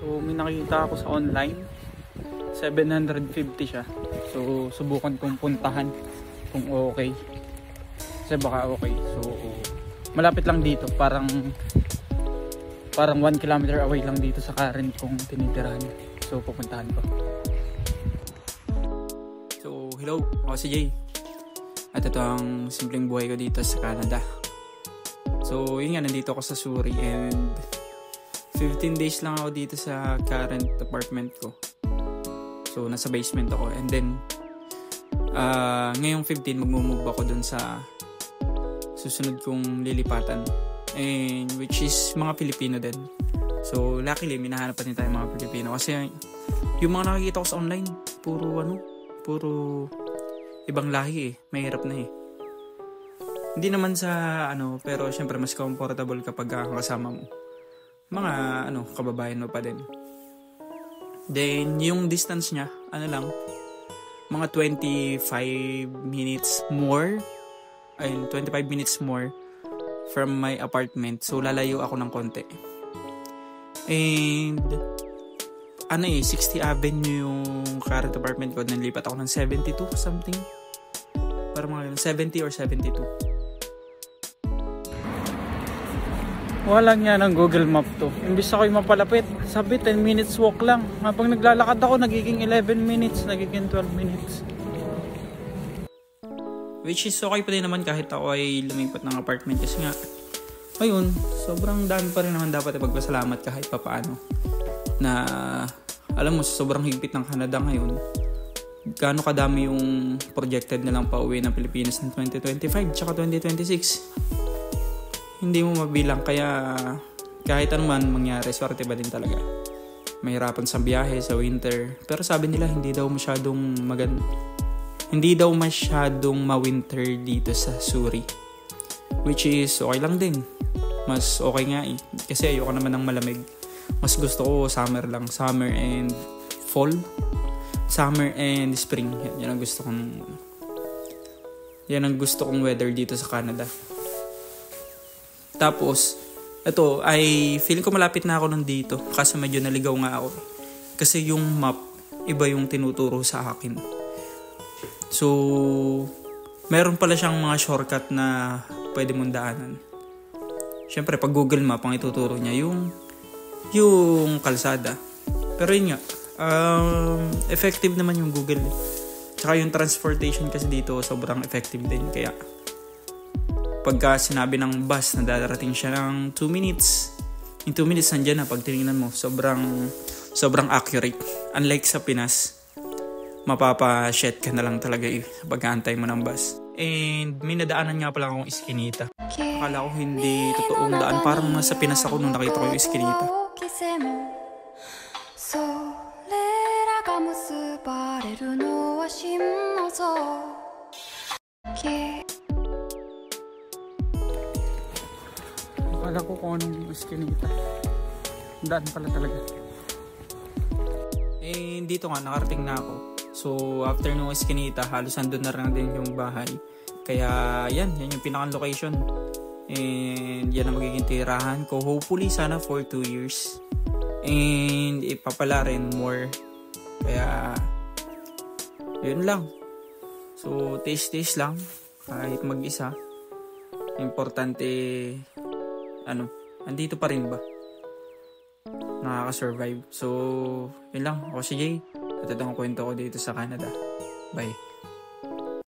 So may nakita ako sa online, 750 siya. So subukan kong puntahan kung okay. Kasi baka okay. So malapit lang dito, parang 1 kilometer away lang dito sa current kong tinitirahan. So pupuntahan ko. So hello, ako si Jay. At ito ang simpleng buhay ko dito sa Canada. So yun nga, nandito ako sa Surrey and 15 days lang ako dito sa current apartment ko. So nasa basement ako, and then ngayong 15 magmumove ako dun sa susunod kong lilipatan, and which is mga Pilipino din. So luckily minahanap pa din tayo mga Pilipino, kasi yung mga nakikita ko sa online puro ibang lahi mahirap na Hindi naman sa pero syempre mas comfortable kapag kasama mo mga kababayan mo pa din. Then yung distance niya lang, mga 25 minutes more from my apartment. So lalayo ako ng konti. And 60 Avenue yung current apartment ko. Nalipat ako ng 72 something. Parang mga 70 or 72. Wala nga ng Google Map to. Imbis ako yung mapalapit, sabi 10 minutes walk lang. Habang naglalakad ako, nagiging 11 minutes, nagiging 12 minutes. Which is okay pa din naman kahit ako ay lumipat ng apartment. Kasi nga, ayun, sobrang dami pa rin naman dapat ipagpasalamat kahit papaano. Na, alam mo, sobrang higpit ng Canada ngayon. Gaano kadami yung projected na lang pauwi ng Pilipinas ng 2025 tsaka 2026. Hindi mo mabilang, kaya kahit anuman mangyari, swerte ba din talaga. Mahirapan sa biyahe sa winter, pero sabi nila hindi daw masyadong ma-winter dito sa Surrey, which is okay lang din. Mas okay nga kasi ayoko naman ng malamig. Mas gusto ko summer lang, summer and fall, summer and spring. Yan ang gusto kong weather dito sa Canada. Tapos, ito, feeling ko malapit na ako nandito. Kasi medyo naligaw nga ako. Kasi yung map, iba yung tinuturo sa akin. So, meron pala siyang mga shortcut na pwede mong daanan. Siyempre, pag Google Map, ang ituturo niya yung kalsada. Pero yun nga, effective naman yung Google. Tsaka yung transportation kasi dito, sobrang effective din. Kaya, pagka sinabi ng bus na darating siya ng 2 minutes, in 2 minutes nandiyan na. Pag tinignan mo, sobrang accurate. Unlike sa Pinas, mapapa-shit ka na lang talaga pag-aantay mo ng bus. And may nadaanan nga pala akong iskinita. Akala ko hindi totoong daan, parang nasa Pinas ako nung nakita ko yung iskinita. Akala ko kung anong iskinita. Daan pala talaga. Dito nga, nakarating na ako. So, after nung iskinita, halos andun na rin din yung bahay. Kaya, yan yung pinakang location. And yan ang magiging tirahan ko. Hopefully, sana for 2 years. And ipapala rin more. Kaya, yun lang. So, taste lang. Kahit mag-isa. Importante, andito pa rin ba? Nakaka-survive. So, yun lang. Ako si Jay. At ito ang kwento ko dito sa Canada. Bye.